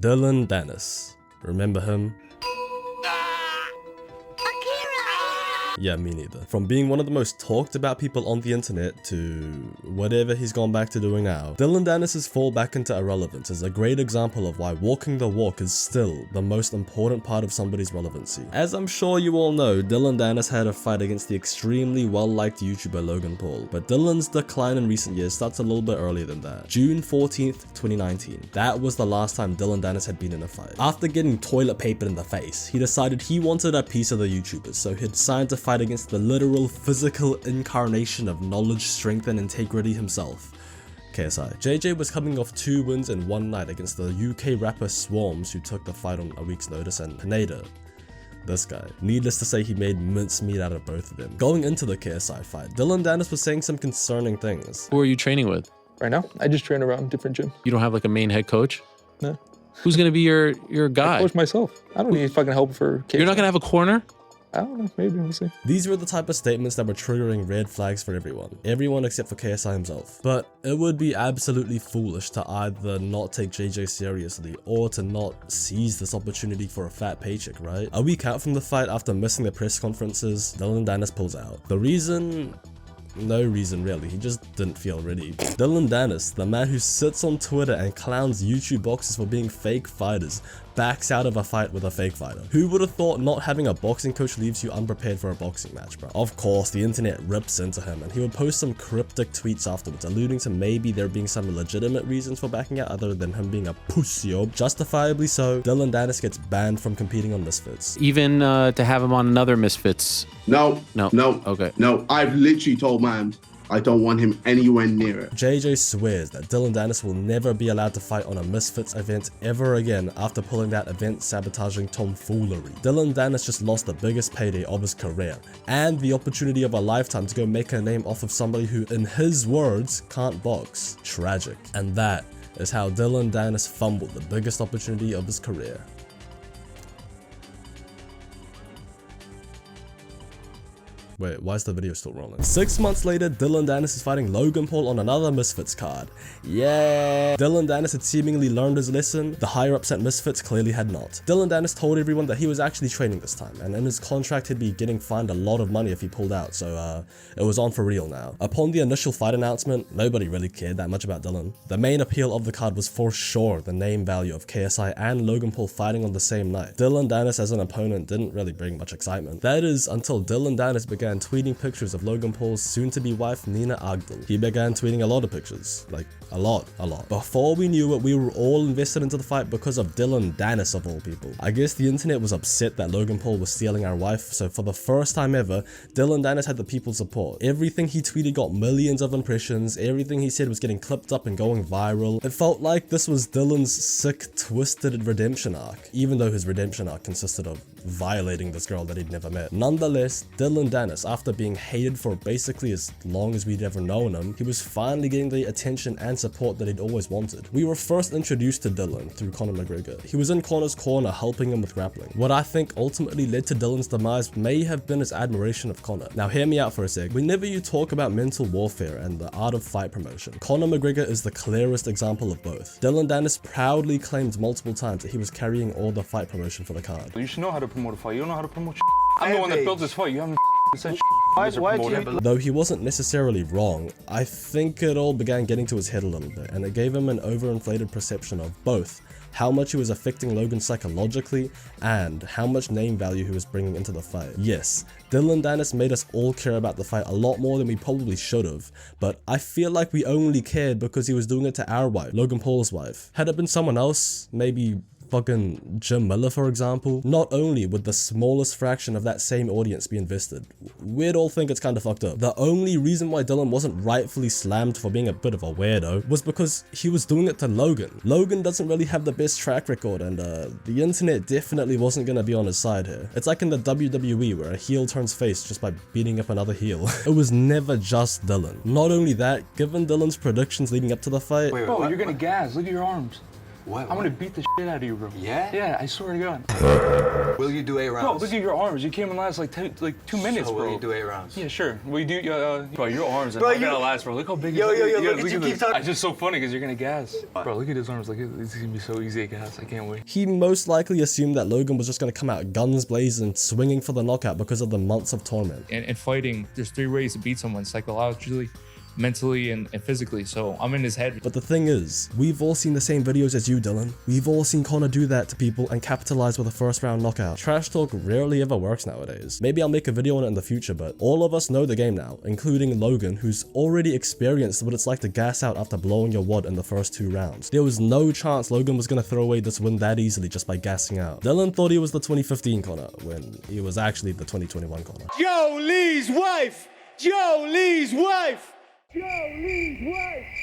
Dillon Danis. Remember him? Yeah, me neither. From being one of the most talked about people on the internet to whatever he's gone back to doing now, Dillon Danis' fall back into irrelevance is a great example of why walking the walk is still the most important part of somebody's relevancy. As I'm sure you all know, Dillon Danis had a fight against the extremely well-liked YouTuber Logan Paul, but Dillon's decline in recent years starts a little bit earlier than that. June 14th, 2019. That was the last time Dillon Danis had been in a fight. After getting toilet papered in the face, he decided he wanted a piece of the YouTubers, so he'd signed to fight against the literal physical incarnation of knowledge, strength, and integrity himself, KSI. JJ was coming off 2 wins in one night against the UK rapper Swarms, who took the fight on a week's notice, and Pineda, this guy. Needless to say, he made mincemeat out of both of them. Going into the KSI fight, Dillon Danis was saying some concerning things. Who are you training with? Right now, I just train around different gyms. You don't have like a main head coach? No. Who's gonna be your guy? I coach myself. I don't need fucking help for KSI. You're not gonna have a corner? I don't know, maybe, we'll see. These were the type of statements that were triggering red flags for everyone except for KSI himself. But it would be absolutely foolish to either not take JJ seriously or to not seize this opportunity for a fat paycheck, right? A week out from the fight, after missing the press conferences, Dillon Danis pulls out. The reason? No reason really, he just didn't feel ready. Dillon Danis, the man who sits on Twitter and clowns YouTube boxers for being fake fighters, backs out of a fight with a fake fighter. Who would have thought not having a boxing coach leaves you unprepared for a boxing match, bro? Of course, the internet rips into him, and he would post some cryptic tweets afterwards, alluding to maybe there being some legitimate reasons for backing out other than him being a pussy. Justifiably so, Dillon Danis gets banned from competing on Misfits. Even to have him on another Misfits? No. Okay. No, I've literally told man I don't want him anywhere near it. JJ swears that Dillon Danis will never be allowed to fight on a Misfits event ever again after pulling that event sabotaging tomfoolery. Dillon Danis just lost the biggest payday of his career and the opportunity of a lifetime to go make a name off of somebody who, in his words, can't box. Tragic. And that is how Dillon Danis fumbled the biggest opportunity of his career. Wait, why is the video still rolling? 6 months later, Dillon Danis is fighting Logan Paul on another Misfits card. Yeah! Dillon Danis had seemingly learned his lesson. The higher-ups at Misfits clearly had not. Dillon Danis told everyone that he was actually training this time, and in his contract he'd be getting fined a lot of money if he pulled out, so it was on for real now. Upon the initial fight announcement, nobody really cared that much about Dillon. The main appeal of the card was for sure the name value of KSI and Logan Paul fighting on the same night. Dillon Danis as an opponent didn't really bring much excitement. That is until Dillon Danis began tweeting pictures of Logan Paul's soon-to-be wife Nina Agdal. He began tweeting a lot of pictures, like a lot. Before we knew it, we were all invested into the fight because of Dillon Danis of all people. I guess the internet was upset that Logan Paul was stealing our wife, so for the first time ever, Dillon Danis had the people's support. Everything he tweeted got millions of impressions, everything he said was getting clipped up and going viral. It felt like this was Dillon's sick, twisted redemption arc, even though his redemption arc consisted of violating this girl that he'd never met. Nonetheless, Dillon Danis, after being hated for basically as long as we'd ever known him, he was finally getting the attention and support that he'd always wanted. We were first introduced to Dillon through Conor McGregor. He was in Conor's corner helping him with grappling. What I think ultimately led to Dillon's demise may have been his admiration of Conor. Now hear me out for a sec. Whenever you talk about mental warfare and the art of fight promotion, Conor McGregor is the clearest example of both. Dillon Danis proudly claimed multiple times that he was carrying all the fight promotion for the card. You should know how to promote a fight. You don't know how to promote I'm the one that built this fight. You haven't said Though he wasn't necessarily wrong, I think it all began getting to his head a little bit, and it gave him an overinflated perception of both how much he was affecting Logan psychologically and how much name value he was bringing into the fight. Yes, Dillon Danis made us all care about the fight a lot more than we probably should have, but I feel like we only cared because he was doing it to our wife, Logan Paul's wife. Had it been someone else, maybe fucking Jim Miller for example, not only would the smallest fraction of that same audience be invested, we'd all think it's kind of fucked up. The only reason why Dillon wasn't rightfully slammed for being a bit of a weirdo was because he was doing it to Logan. Logan doesn't really have the best track record, and the internet definitely wasn't gonna be on his side here. It's like in the WWE where a heel turns face just by beating up another heel. It was never just Dillon. Not only that, given Dillon's predictions leading up to the fight— Bro, you're gonna gas. Look at your arms. I'm gonna beat the shit out of you, bro. Yeah? Yeah, I swear to God. Will you do 8 rounds? Bro, look at your arms. You came in last like 2 minutes, so bro. will you do 8 rounds? Yeah, sure. Will you do, bro, your arms are Bro, not gonna last, bro. Look how big Yo, it is. yo, yo, look at look you at keep this. talking. It's just so funny because you're gonna gas. Bro, look at his arms. Like, it's gonna be so easy to gas. I can't wait. He most likely assumed that Logan was just going to come out guns blazing, swinging for the knockout because of the months of torment. And fighting, there's 3 ways to beat someone: psychologically, mentally, and physically. So I'm in his head. But the thing is, we've all seen the same videos as you, Dillon. We've all seen Conor do that to people and capitalize with a first round knockout. Trash talk rarely ever works nowadays. Maybe I'll make a video on it in the future, but all of us know the game now, including Logan, who's already experienced what it's like to gas out after blowing your wad in the first 2 rounds. There was no chance Logan was going to throw away this win that easily just by gassing out. Dillon thought he was the 2015 Conor, when he was actually the 2021 Conor. Joe Lee's wife! Joe Lee's wife!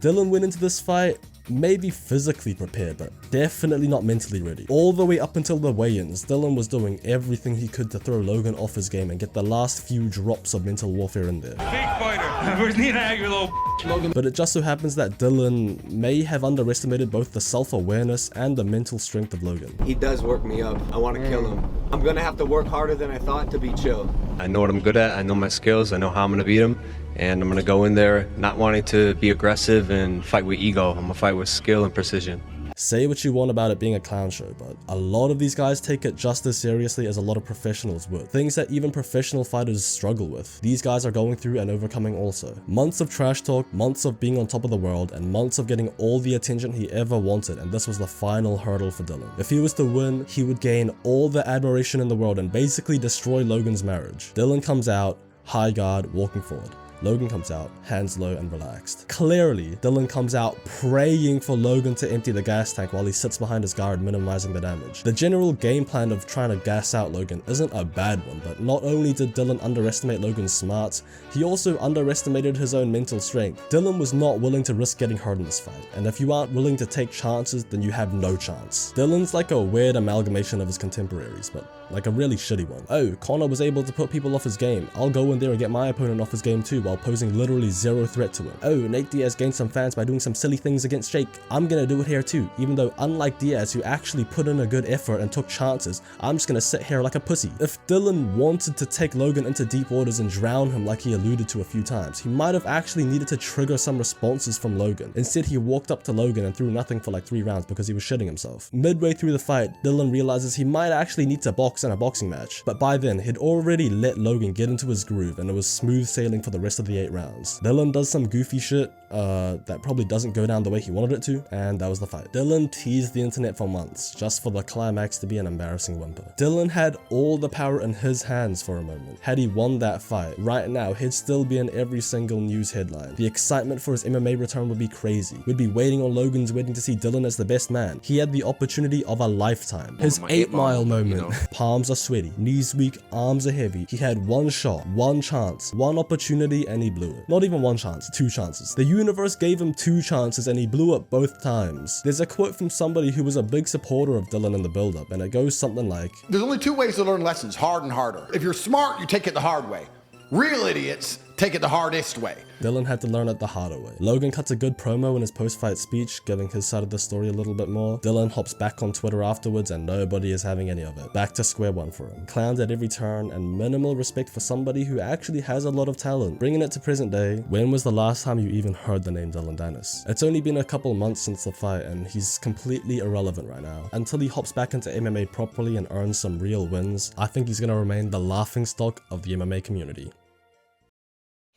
Dillon went into this fight maybe physically prepared, but definitely not mentally ready. All the way up until the weigh-ins, Dillon was doing everything he could to throw Logan off his game and get the last few drops of mental warfare in there. Big fighter. Where's Nina, you little Logan? But it just so happens that Dillon may have underestimated both the self-awareness and the mental strength of Logan. He does work me up. I want to kill him. I'm gonna have to work harder than I thought to be chill. I know what I'm good at. I know my skills. I know how I'm gonna beat him. And I'm gonna go in there not wanting to be aggressive and fight with ego. I'm gonna fight with skill and precision. Say what you want about it being a clown show, but a lot of these guys take it just as seriously as a lot of professionals would. Things that even professional fighters struggle with. These guys are going through and overcoming also. Months of trash talk, months of being on top of the world, and months of getting all the attention he ever wanted, and this was the final hurdle for Dillon. If he was to win, he would gain all the admiration in the world and basically destroy Logan's marriage. Dillon comes out, high guard, walking forward. Logan comes out, hands low and relaxed. Clearly, Dillon comes out praying for Logan to empty the gas tank while he sits behind his guard, minimizing the damage. The general game plan of trying to gas out Logan isn't a bad one, but not only did Dillon underestimate Logan's smarts, he also underestimated his own mental strength. Dillon was not willing to risk getting hurt in this fight, and if you aren't willing to take chances, then you have no chance. Dillon's like a weird amalgamation of his contemporaries, but like a really shitty one. Oh, Conor was able to put people off his game. I'll go in there and get my opponent off his game too, while posing literally zero threat to him. Oh, Nate Diaz gained some fans by doing some silly things against Jake. I'm gonna do it here too, even though unlike Diaz, who actually put in a good effort and took chances, I'm just gonna sit here like a pussy. If Dillon wanted to take Logan into deep waters and drown him like he alluded to a few times, he might have actually needed to trigger some responses from Logan. Instead, he walked up to Logan and threw nothing for like 3 rounds because he was shitting himself. Midway through the fight, Dillon realizes he might actually need to box in a boxing match, but by then, he'd already let Logan get into his groove and it was smooth sailing for the rest of the 8 rounds. Dillon does some goofy shit that probably doesn't go down the way he wanted it to, and that was the fight. Dillon teased the internet for months, just for the climax to be an embarrassing whimper. Dillon had all the power in his hands for a moment. Had he won that fight, right now, he'd still be in every single news headline. The excitement for his MMA return would be crazy. We'd be waiting on Logan's wedding to see Dillon as the best man. He had the opportunity of a lifetime. His 8 Mile moment. Palms are sweaty, knees weak, arms are heavy. He had one shot, one chance, one opportunity, and he blew it. Not even one chance, 2 chances. The universe gave him 2 chances and he blew it both times. There's a quote from somebody who was a big supporter of Dillon in the build-up, and it goes something like, "There's only 2 ways to learn lessons, hard and harder. If you're smart, you take it the hard way. Real idiots take it the hardest way." Dillon had to learn it the harder way. Logan cuts a good promo in his post-fight speech, giving his side of the story a little bit more. Dillon hops back on Twitter afterwards and nobody is having any of it. Back to square one for him. Clowns at every turn and minimal respect for somebody who actually has a lot of talent. Bringing it to present day, when was the last time you even heard the name Dillon Danis? It's only been a couple months since the fight and he's completely irrelevant right now. Until he hops back into MMA properly and earns some real wins, I think he's gonna remain the laughingstock of the MMA community.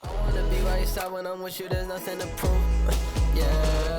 I wanna be by your side when I'm with you, there's nothing to prove. Yeah.